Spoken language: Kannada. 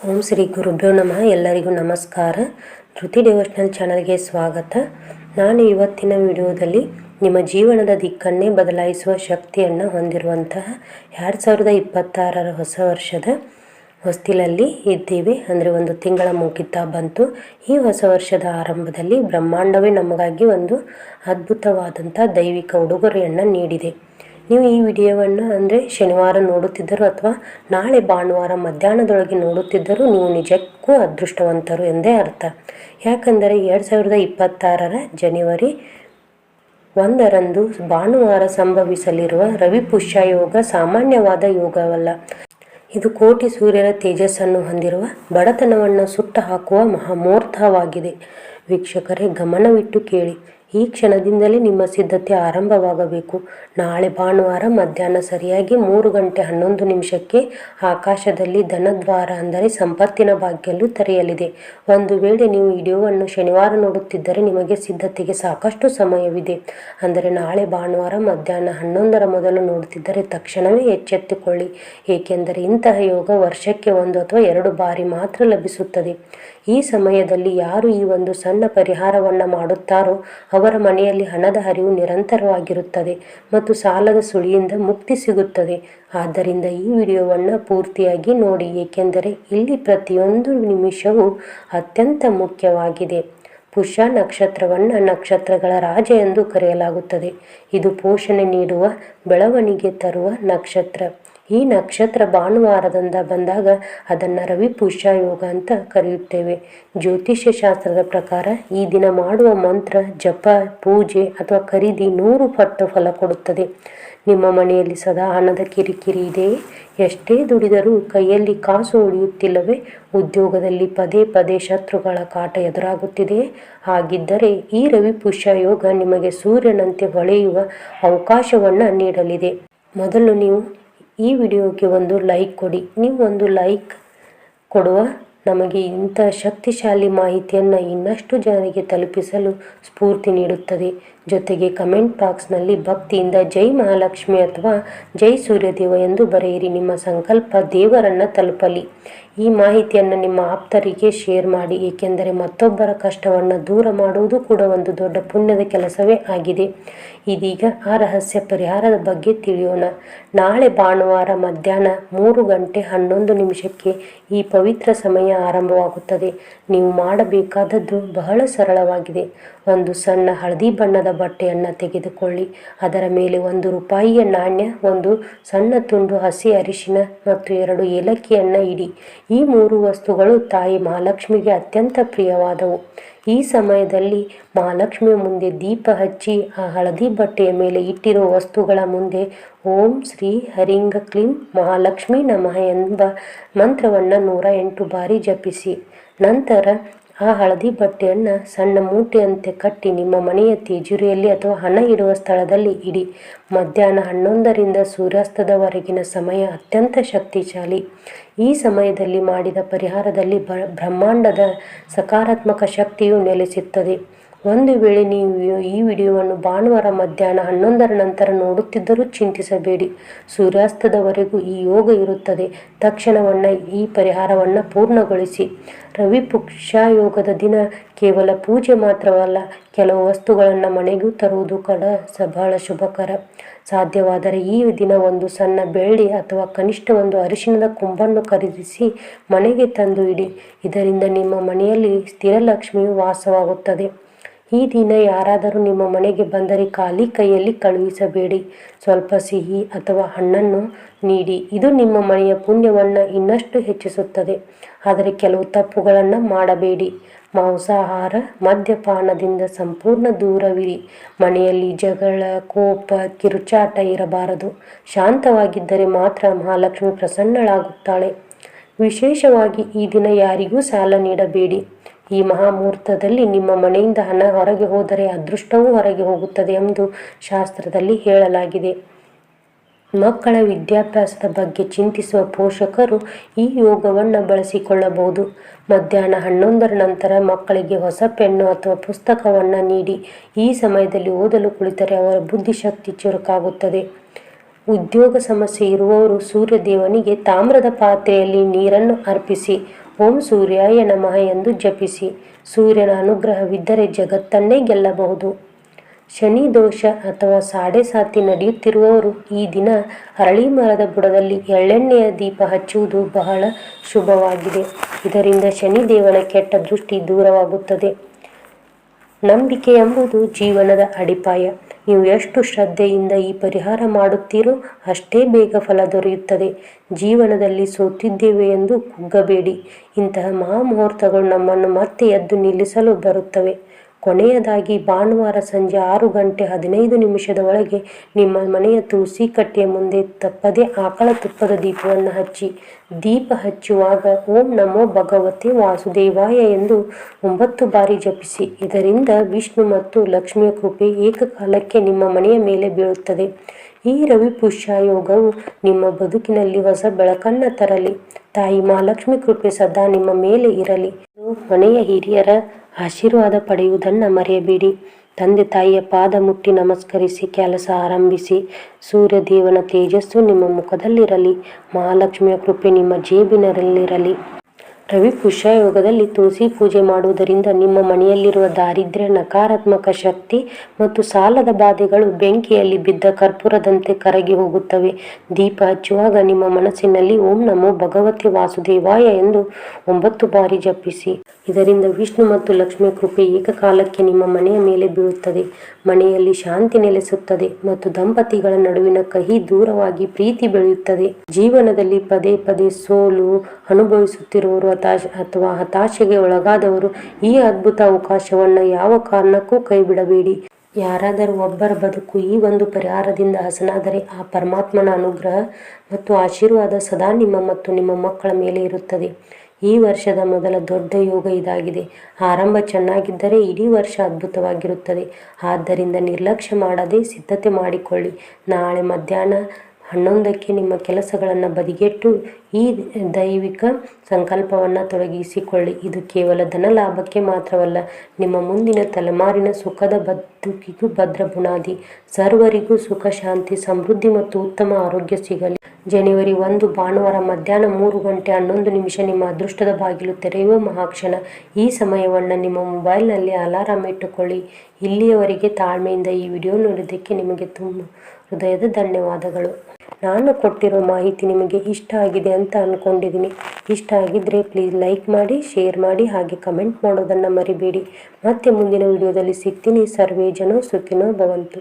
ಓಂ ಶ್ರೀ ಗುರುಭ್ಯೋ ನಮಃ. ಎಲ್ಲರಿಗೂ ನಮಸ್ಕಾರ. ಧೃತಿ ಡಿವೋಷನಲ್ ಚಾನಲ್ಗೆ ಸ್ವಾಗತ. ನಾನು ಇವತ್ತಿನ ವಿಡಿಯೋದಲ್ಲಿ ನಿಮ್ಮ ಜೀವನದ ದಿಕ್ಕನ್ನೇ ಬದಲಾಯಿಸುವ ಶಕ್ತಿಯನ್ನು ಹೊಂದಿರುವಂತಹ 2026ರ ಹೊಸ ವರ್ಷದ ಹೊಸ್ತಿಲಲ್ಲಿ ಇದ್ದೀವಿ. ಅಂದರೆ ಒಂದು ತಿಂಗಳ ಮುಗಿತಾ ಬಂತು. ಈ ಹೊಸ ವರ್ಷದ ಆರಂಭದಲ್ಲಿ ಬ್ರಹ್ಮಾಂಡವೇ ನಮಗಾಗಿ ಒಂದು ಅದ್ಭುತವಾದಂಥ ದೈವಿಕ ಉಡುಗೊರೆಯನ್ನು ನೀಡಿದೆ. ನೀವು ಈ ವಿಡಿಯೋವನ್ನು ಅಂದರೆ ಶನಿವಾರ ನೋಡುತ್ತಿದ್ದರು ಅಥವಾ ನಾಳೆ ಭಾನುವಾರ ಮಧ್ಯಾಹ್ನದೊಳಗೆ ನೋಡುತ್ತಿದ್ದರೂ ನೀವು ನಿಜಕ್ಕೂ ಅದೃಷ್ಟವಂತರು ಎಂದೇ ಅರ್ಥ. ಯಾಕಂದರೆ 2026ರ ಜನವರಿ 1ರಂದು ಭಾನುವಾರ ಸಂಭವಿಸಲಿರುವ ರವಿ ಪುಷ್ಯ ಯೋಗ ಸಾಮಾನ್ಯವಾದ ಯೋಗವಲ್ಲ. ಇದು ಕೋಟಿ ಸೂರ್ಯರ ತೇಜಸ್ಸನ್ನು ಹೊಂದಿರುವ ಬಡತನವನ್ನು ಸುಟ್ಟು ಹಾಕುವ ಮಹಾಮುಹೂರ್ತವಾಗಿದೆ. ವೀಕ್ಷಕರೇ, ಗಮನವಿಟ್ಟು ಕೇಳಿ. ಈ ಕ್ಷಣದಿಂದಲೇ ನಿಮ್ಮ ಸಿದ್ಧತೆ ಆರಂಭವಾಗಬೇಕು. ನಾಳೆ ಭಾನುವಾರ ಮಧ್ಯಾಹ್ನ ಸರಿಯಾಗಿ 3:11 ಆಕಾಶದಲ್ಲಿ ಧನದ್ವಾರ ಅಂದರೆ ಸಂಪತ್ತಿನ ಭಾಗ್ಯಲು ತೆರೆಯಲಿದೆ. ಒಂದು ವೇಳೆ ನೀವು ವಿಡಿಯೋವನ್ನು ಶನಿವಾರ ನೋಡುತ್ತಿದ್ದರೆ ನಿಮಗೆ ಸಿದ್ಧತೆಗೆ ಸಾಕಷ್ಟು ಸಮಯವಿದೆ. ಅಂದರೆ ನಾಳೆ ಭಾನುವಾರ ಮಧ್ಯಾಹ್ನ 11ರ ಮೊದಲು ನೋಡುತ್ತಿದ್ದರೆ ತಕ್ಷಣವೇ ಎಚ್ಚೆತ್ತುಕೊಳ್ಳಿ. ಏಕೆಂದರೆ ಇಂತಹ ಯೋಗ ವರ್ಷಕ್ಕೆ 1 ಅಥವಾ 2 ಬಾರಿ ಮಾತ್ರ ಲಭಿಸುತ್ತದೆ. ಈ ಸಮಯದಲ್ಲಿ ಯಾರು ಈ ಒಂದು ಸಣ್ಣ ಪರಿಹಾರವನ್ನು ಮಾಡುತ್ತಾರೋ ಅವರ ಮನೆಯಲ್ಲಿ ಹಣದ ಹರಿವು ನಿರಂತರವಾಗಿರುತ್ತದೆ ಮತ್ತು ಸಾಲದ ಸುಳಿಯಿಂದ ಮುಕ್ತಿ ಸಿಗುತ್ತದೆ. ಆದ್ದರಿಂದ ಈ ವಿಡಿಯೋವನ್ನು ಪೂರ್ತಿಯಾಗಿ ನೋಡಿ, ಏಕೆಂದರೆ ಇಲ್ಲಿ ಪ್ರತಿಯೊಂದು ನಿಮಿಷವೂ ಅತ್ಯಂತ ಮುಖ್ಯವಾಗಿದೆ. ಪುಷ್ಯ ನಕ್ಷತ್ರವನ್ನು ನಕ್ಷತ್ರಗಳ ರಾಜ ಎಂದು ಕರೆಯಲಾಗುತ್ತದೆ. ಇದು ಪೋಷಣೆ ನೀಡುವ, ಬೆಳವಣಿಗೆ ತರುವ ನಕ್ಷತ್ರ. ಈ ನಕ್ಷತ್ರ ಭಾನುವಾರದಿಂದ ಬಂದಾಗ ಅದನ್ನು ರವಿ ಪುಷ್ಯ ಯೋಗ ಅಂತ ಕರೆಯುತ್ತೇವೆ. ಜ್ಯೋತಿಷ್ಯ ಶಾಸ್ತ್ರದ ಪ್ರಕಾರ ಈ ದಿನ ಮಾಡುವ ಮಂತ್ರ, ಜಪ, ಪೂಜೆ ಅಥವಾ ಖರೀದಿ 100 ಪಟ್ಟು ಫಲ ಕೊಡುತ್ತದೆ. ನಿಮ್ಮ ಮನೆಯಲ್ಲಿ ಸದಾ ಹಣದ ಕಿರಿಕಿರಿ ಇದೆಯೇ? ಎಷ್ಟೇ ದುಡಿದರೂ ಕೈಯಲ್ಲಿ ಕಾಸು ಉಳಿಯುತ್ತಿಲ್ಲವೇ? ಉದ್ಯೋಗದಲ್ಲಿ ಪದೇ ಪದೇ ಶತ್ರುಗಳ ಕಾಟ ಎದುರಾಗುತ್ತಿದೆಯೇ? ಹಾಗಿದ್ದರೆ ಈ ರವಿ ಪುಷ್ಯ ಯೋಗ ನಿಮಗೆ ಸೂರ್ಯನಂತೆ ಹೊಳೆಯುವ ಅವಕಾಶವನ್ನು ನೀಡಲಿದೆ. ಮೊದಲು ನೀವು ಈ ವಿಡಿಯೋಗೆ ಒಂದು ಲೈಕ್ ಕೊಡಿ. ನೀವು ಒಂದು ಲೈಕ್ ಕೊಡುವ ನಮಗೆ ಇಂಥ ಶಕ್ತಿಶಾಲಿ ಮಾಹಿತಿಯನ್ನು ಇನ್ನಷ್ಟು ಜನರಿಗೆ ತಲುಪಿಸಲು ಸ್ಫೂರ್ತಿ ನೀಡುತ್ತದೆ. ಜೊತೆಗೆ ಕಮೆಂಟ್ ಬಾಕ್ಸ್ನಲ್ಲಿ ಭಕ್ತಿಯಿಂದ ಜೈ ಮಹಾಲಕ್ಷ್ಮಿ ಅಥವಾ ಜೈ ಸೂರ್ಯದೇವ ಎಂದು ಬರೆಯಿರಿ. ನಿಮ್ಮ ಸಂಕಲ್ಪ ದೇವರನ್ನು ತಲುಪಲಿ. ಈ ಮಾಹಿತಿಯನ್ನು ನಿಮ್ಮ ಆಪ್ತರಿಗೆ ಶೇರ್ ಮಾಡಿ, ಏಕೆಂದರೆ ಮತ್ತೊಬ್ಬರ ಕಷ್ಟವನ್ನು ದೂರ ಮಾಡುವುದು ಕೂಡ ಒಂದು ದೊಡ್ಡ ಪುಣ್ಯದ ಕೆಲಸವೇ ಆಗಿದೆ. ಇದೀಗ ಆ ರಹಸ್ಯ ಪರಿಹಾರದ ಬಗ್ಗೆ ತಿಳಿಯೋಣ. ನಾಳೆ ಭಾನುವಾರ ಮಧ್ಯಾಹ್ನ 3:11 ಈ ಪವಿತ್ರ ಸಮಯ ಆರಂಭವಾಗುತ್ತದೆ. ನೀವು ಮಾಡಬೇಕಾದದ್ದು ಬಹಳ ಸರಳವಾಗಿದೆ. ಒಂದು ಸಣ್ಣ ಹಳದಿ ಬಣ್ಣದ ಬಟ್ಟೆಯನ್ನು ತೆಗೆದುಕೊಳ್ಳಿ. ಅದರ ಮೇಲೆ 1 ರೂಪಾಯಿಯ ನಾಣ್ಯ, ಒಂದು ಸಣ್ಣ ತುಂಡು ಹಸಿ ಅರಿಶಿನ ಮತ್ತು 2 ಏಲಕ್ಕಿಯನ್ನು ಇಡಿ. ಈ 3 ವಸ್ತುಗಳು ತಾಯಿ ಮಹಾಲಕ್ಷ್ಮಿಗೆ ಅತ್ಯಂತ ಪ್ರಿಯವಾದವು. ಈ ಸಮಯದಲ್ಲಿ ಮಹಾಲಕ್ಷ್ಮಿಯ ಮುಂದೆ ದೀಪ ಹಚ್ಚಿ ಆ ಹಳದಿ ಬಟ್ಟೆಯ ಮೇಲೆ ಇಟ್ಟಿರುವ ವಸ್ತುಗಳ ಮುಂದೆ ಓಂ ಶ್ರೀ ಹರಿಂಗ ಕ್ಲೀಂ ಮಹಾಲಕ್ಷ್ಮಿ ನಮಃ ಎಂಬ ಮಂತ್ರವನ್ನು 108 ಬಾರಿ ಜಪಿಸಿ. ನಂತರ ಆ ಹಳದಿ ಬಟ್ಟೆಯನ್ನು ಸಣ್ಣ ಮೂಟೆಯಂತೆ ಕಟ್ಟಿ ನಿಮ್ಮ ಮನೆಯ ತಿಜೋರಿಯಲ್ಲಿ ಅಥವಾ ಹಣ ಇಡುವ ಸ್ಥಳದಲ್ಲಿ ಇಡಿ. ಮಧ್ಯಾಹ್ನ 11ರಿಂದ ಸೂರ್ಯಾಸ್ತದವರೆಗಿನ ಸಮಯ ಅತ್ಯಂತ ಶಕ್ತಿಶಾಲಿ. ಈ ಸಮಯದಲ್ಲಿ ಮಾಡಿದ ಪರಿಹಾರದಲ್ಲಿ ಬ್ರಹ್ಮಾಂಡದ ಸಕಾರಾತ್ಮಕ ಶಕ್ತಿಯು ನೆಲೆಸುತ್ತದೆ. ಒಂದು ವೇಳೆ ನೀವು ಈ ವಿಡಿಯೋವನ್ನು ಭಾನುವಾರ ಮಧ್ಯಾಹ್ನ 11ರ ನಂತರ ನೋಡುತ್ತಿದ್ದರೂ ಚಿಂತಿಸಬೇಡಿ. ಸೂರ್ಯಾಸ್ತದವರೆಗೂ ಈ ಯೋಗ ಇರುತ್ತದೆ. ತಕ್ಷಣವನ್ನು ಈ ಪರಿಹಾರವನ್ನು ಪೂರ್ಣಗೊಳಿಸಿ. ರವಿ ಪುಷ್ಯ ಯೋಗದ ದಿನ ಕೇವಲ ಪೂಜೆ ಮಾತ್ರವಲ್ಲ, ಕೆಲವು ವಸ್ತುಗಳನ್ನು ಮನೆಗೂ ತರುವುದು ಬಹಳ ಶುಭಕರ. ಸಾಧ್ಯವಾದರೆ ಈ ದಿನ ಒಂದು ಸಣ್ಣ ಬೆಳ್ಳಿ ಅಥವಾ ಕನಿಷ್ಠ ಒಂದು ಅರಿಶಿಣದ ಕೊಂಬನ್ನು ಖರೀದಿಸಿ ಮನೆಗೆ ತಂದು ಇಡಿ. ಇದರಿಂದ ನಿಮ್ಮ ಮನೆಯಲ್ಲಿ ಸ್ಥಿರಲಕ್ಷ್ಮಿಯು ವಾಸವಾಗುತ್ತದೆ. ಈ ದಿನ ಯಾರಾದರೂ ನಿಮ್ಮ ಮನೆಗೆ ಬಂದರೆ ಖಾಲಿ ಕೈಯಲ್ಲಿ ಕಳುಹಿಸಬೇಡಿ. ಸ್ವಲ್ಪ ಸಿಹಿ ಅಥವಾ ಹಣ್ಣನ್ನು ನೀಡಿ. ಇದು ನಿಮ್ಮ ಮನೆಯ ಪುಣ್ಯವನ್ನು ಇನ್ನಷ್ಟು ಹೆಚ್ಚಿಸುತ್ತದೆ. ಆದರೆ ಕೆಲವು ತಪ್ಪುಗಳನ್ನು ಮಾಡಬೇಡಿ. ಮಾಂಸಾಹಾರ, ಮದ್ಯಪಾನದಿಂದ ಸಂಪೂರ್ಣ ದೂರವಿರಿ. ಮನೆಯಲ್ಲಿ ಜಗಳ, ಕೋಪ, ಕಿರುಚಾಟ ಇರಬಾರದು. ಶಾಂತವಾಗಿದ್ದರೆ ಮಾತ್ರ ಮಹಾಲಕ್ಷ್ಮಿ ಪ್ರಸನ್ನಳಾಗುತ್ತಾಳೆ. ವಿಶೇಷವಾಗಿ ಈ ದಿನ ಯಾರಿಗೂ ಸಾಲ ನೀಡಬೇಡಿ. ಈ ಮಹಾಮುಹೂರ್ತದಲ್ಲಿ ನಿಮ್ಮ ಮನೆಯಿಂದ ಹಣ ಹೊರಗೆ ಹೋದರೆ ಅದೃಷ್ಟವೂ ಹೊರಗೆ ಹೋಗುತ್ತದೆ ಎಂದು ಶಾಸ್ತ್ರದಲ್ಲಿ ಹೇಳಲಾಗಿದೆ. ಮಕ್ಕಳ ವಿದ್ಯಾಭ್ಯಾಸದ ಬಗ್ಗೆ ಚಿಂತಿಸುವ ಪೋಷಕರು ಈ ಯೋಗವನ್ನು ಬಳಸಿಕೊಳ್ಳಬಹುದು. ಮಧ್ಯಾಹ್ನ 11ರ ನಂತರ ಮಕ್ಕಳಿಗೆ ಹೊಸ ಪೆನ್ನು ಅಥವಾ ಪುಸ್ತಕವನ್ನು ನೀಡಿ. ಈ ಸಮಯದಲ್ಲಿ ಓದಲು ಕುಳಿತರೆ ಅವರ ಬುದ್ಧಿಶಕ್ತಿ ಚುರುಕಾಗುತ್ತದೆ. ಉದ್ಯೋಗ ಸಮಸ್ಯೆ ಇರುವವರು ಸೂರ್ಯದೇವನಿಗೆ ತಾಮ್ರದ ಪಾತ್ರೆಯಲ್ಲಿ ನೀರನ್ನು ಅರ್ಪಿಸಿ ಓಂ ಸೂರ್ಯಾಯ ನಮಃ ಎಂದು ಜಪಿಸಿ. ಸೂರ್ಯನ ಅನುಗ್ರಹವಿದ್ದರೆ ಜಗತ್ತನ್ನೇ ಗೆಲ್ಲಬಹುದು. ಶನಿ ದೋಷ ಅಥವಾ ಸಾಡೆ ಸಾತಿ ನಡೆಯುತ್ತಿರುವವರು ಈ ದಿನ ಅರಳಿ ಮರದ ಬುಡದಲ್ಲಿ ಎಳ್ಳೆಣ್ಣೆಯ ದೀಪ ಹಚ್ಚುವುದು ಬಹಳ ಶುಭವಾಗಿದೆ. ಇದರಿಂದ ಶನಿದೇವನ ಕೆಟ್ಟ ದೃಷ್ಟಿ ದೂರವಾಗುತ್ತದೆ. ನಂಬಿಕೆ ಎಂಬುದು ಜೀವನದ ಅಡಿಪಾಯ. ನೀವು ಎಷ್ಟು ಶ್ರದ್ಧೆಯಿಂದ ಈ ಪರಿಹಾರ ಮಾಡುತ್ತೀರೋ ಅಷ್ಟೇ ಬೇಗ ಫಲ ದೊರೆಯುತ್ತದೆ. ಜೀವನದಲ್ಲಿ ಸೋತಿದ್ದೇವೆ ಎಂದು ಕುಗ್ಗಬೇಡಿ. ಇಂತಹ ಮಹಾಮುಹೂರ್ತಗಳು ನಮ್ಮನ್ನು ಮತ್ತೆ ಎದ್ದು ನಿಲ್ಲಿಸಲು ಬರುತ್ತವೆ. ಕೊನೆಯದಾಗಿ ಭಾನುವಾರ ಸಂಜೆ 6:15 ಒಳಗೆ ನಿಮ್ಮ ಮನೆಯ ತುಳಸಿ ಕಟ್ಟೆಯ ಮುಂದೆ ತಪ್ಪದೆ ಆಕಳ ತುಪ್ಪದ ದೀಪವನ್ನು ಹಚ್ಚಿ. ದೀಪ ಹಚ್ಚುವಾಗ ಓಂ ನಮೋ ಭಗವತೆ ವಾಸುದೇವಾಯ ಎಂದು 9 ಬಾರಿ ಜಪಿಸಿ. ಇದರಿಂದ ವಿಷ್ಣು ಮತ್ತು ಲಕ್ಷ್ಮಿಯ ಕೃಪೆ ಏಕಕಾಲಕ್ಕೆ ನಿಮ್ಮ ಮನೆಯ ಮೇಲೆ ಬೀಳುತ್ತದೆ. ಈ ರವಿ ಪುಷ್ಯ ಯೋಗವು ನಿಮ್ಮ ಬದುಕಿನಲ್ಲಿ ಹೊಸ ಬೆಳಕನ್ನು ತರಲಿ. ತಾಯಿ ಮಹಾಲಕ್ಷ್ಮಿ ಕೃಪೆ ಸದಾ ನಿಮ್ಮ ಮೇಲೆ ಇರಲಿ. ಮನೆಯ ಹಿರಿಯರ ಆಶೀರ್ವಾದ ಪಡೆಯುವುದನ್ನು ಮರೆಯಬೇಡಿ. ತಂದೆ ತಾಯಿಯ ಪಾದ ಮುಟ್ಟಿ ನಮಸ್ಕರಿಸಿ ಕೆಲಸ ಆರಂಭಿಸಿ. ಸೂರ್ಯದೇವನ ತೇಜಸ್ಸು ನಿಮ್ಮ ಮುಖದಲ್ಲಿರಲಿ. ಮಹಾಲಕ್ಷ್ಮಿಯ ಕೃಪೆ ನಿಮ್ಮ ಜೇಬಿನಲ್ಲಿರಲಿ. ರವಿ ಪುಷ್ಯ ಯೋಗದಲ್ಲಿ ತುಳಸಿ ಪೂಜೆ ಮಾಡುವುದರಿಂದ ನಿಮ್ಮ ಮನೆಯಲ್ಲಿರುವ ದಾರಿದ್ರ್ಯ, ನಕಾರಾತ್ಮಕ ಶಕ್ತಿ ಮತ್ತು ಸಾಲದ ಬಾಧೆಗಳು ಬೆಂಕಿಯಲ್ಲಿ ಬಿದ್ದ ಕರ್ಪೂರದಂತೆ ಕರಗಿ ಹೋಗುತ್ತವೆ. ದೀಪ ಹಚ್ಚುವಾಗ ನಿಮ್ಮ ಮನಸ್ಸಿನಲ್ಲಿ ಓಂ ನಮೋ ಭಗವತೆ ವಾಸುದೇವಾಯ ಎಂದು 9 ಬಾರಿ ಜಪಿಸಿ. ಇದರಿಂದ ವಿಷ್ಣು ಮತ್ತು ಲಕ್ಷ್ಮಿಯ ಕೃಪೆ ಏಕಕಾಲಕ್ಕೆ ನಿಮ್ಮ ಮನೆಯ ಮೇಲೆ ಬೀಳುತ್ತದೆ. ಮನೆಯಲ್ಲಿ ಶಾಂತಿ ನೆಲೆಸುತ್ತದೆ ಮತ್ತು ದಂಪತಿಗಳ ನಡುವಿನ ಕಹಿ ದೂರವಾಗಿ ಪ್ರೀತಿ ಬೆಳೆಯುತ್ತದೆ. ಜೀವನದಲ್ಲಿ ಪದೇ ಪದೇ ಸೋಲು ಅನುಭವಿಸುತ್ತಿರುವವರು ಅಥವಾ ಹತಾಶೆಗೆ ಒಳಗಾದವರು ಈ ಅದ್ಭುತ ಅವಕಾಶವನ್ನು ಯಾವ ಕಾರಣಕ್ಕೂ ಕೈಬಿಡಬೇಡಿ. ಯಾರಾದರೂ ಒಬ್ಬರ ಬದುಕು ಈ ಒಂದು ಪರಿಹಾರದಿಂದ ಹಸನಾದರೆ ಆ ಪರಮಾತ್ಮನ ಅನುಗ್ರಹ ಮತ್ತು ಆಶೀರ್ವಾದ ಸದಾ ನಿಮ್ಮ ಮತ್ತು ನಿಮ್ಮ ಮಕ್ಕಳ ಮೇಲೆ ಇರುತ್ತದೆ. ಈ ವರ್ಷದ ಮೊದಲ ದೊಡ್ಡ ಯೋಗ ಇದಾಗಿದೆ. ಆರಂಭ ಚೆನ್ನಾಗಿದ್ದರೆ ಇಡೀ ವರ್ಷ ಅದ್ಭುತವಾಗಿರುತ್ತದೆ. ಆದ್ದರಿಂದ ನಿರ್ಲಕ್ಷ್ಯ ಮಾಡದೆ ಸಿದ್ಧತೆ ಮಾಡಿಕೊಳ್ಳಿ. ನಾಳೆ ಮಧ್ಯಾಹ್ನ 11ಕ್ಕೆ ನಿಮ್ಮ ಕೆಲಸಗಳನ್ನು ಬದಿಗೆಟ್ಟು ಈ ದೈವಿಕ ಸಂಕಲ್ಪವನ್ನು ತೊಡಗಿಸಿಕೊಳ್ಳಿ. ಇದು ಕೇವಲ ಧನ ಲಾಭಕ್ಕೆ ಮಾತ್ರವಲ್ಲ, ನಿಮ್ಮ ಮುಂದಿನ ತಲೆಮಾರಿನ ಸುಖದ ಬದುಕಿಗೂ ಭದ್ರ ಬುನಾದಿ. ಸರ್ವರಿಗೂ ಸುಖ, ಶಾಂತಿ, ಸಮೃದ್ಧಿ ಮತ್ತು ಉತ್ತಮ ಆರೋಗ್ಯ ಸಿಗಲಿ. ಜನವರಿ 1 ಭಾನುವಾರ ಮಧ್ಯಾಹ್ನ 3:11 ನಿಮ್ಮ ಅದೃಷ್ಟದ ಬಾಗಿಲು ತೆರೆಯುವ ಮಹಾಕ್ಷಣ. ಈ ಸಮಯವನ್ನು ನಿಮ್ಮ ಮೊಬೈಲ್ನಲ್ಲಿ ಅಲಾರಾಮ್ ಇಟ್ಟುಕೊಳ್ಳಿ. ಇಲ್ಲಿಯವರೆಗೆ ತಾಳ್ಮೆಯಿಂದ ಈ ವಿಡಿಯೋ ನೋಡಿದ್ದಕ್ಕೆ ನಿಮಗೆ ತುಂಬ ಹೃದಯದ ಧನ್ಯವಾದಗಳು. ನಾನು ಕೊಟ್ಟಿರೋ ಮಾಹಿತಿ ನಿಮಗೆ ಇಷ್ಟ ಆಗಿದೆ ಅಂತ ಅಂದ್ಕೊಂಡಿದ್ದೀನಿ. ಇಷ್ಟ ಆಗಿದ್ದರೆ ಪ್ಲೀಸ್ ಲೈಕ್ ಮಾಡಿ, ಶೇರ್ ಮಾಡಿ, ಹಾಗೆ ಕಮೆಂಟ್ ಮಾಡೋದನ್ನು ಮರಿಬೇಡಿ. ಮತ್ತೆ ಮುಂದಿನ ವಿಡಿಯೋದಲ್ಲಿ ಸಿಗ್ತೀನಿ. ಸರ್ವೇ ಜನೋ ಸುಖಿನೋ ಭವಂತು.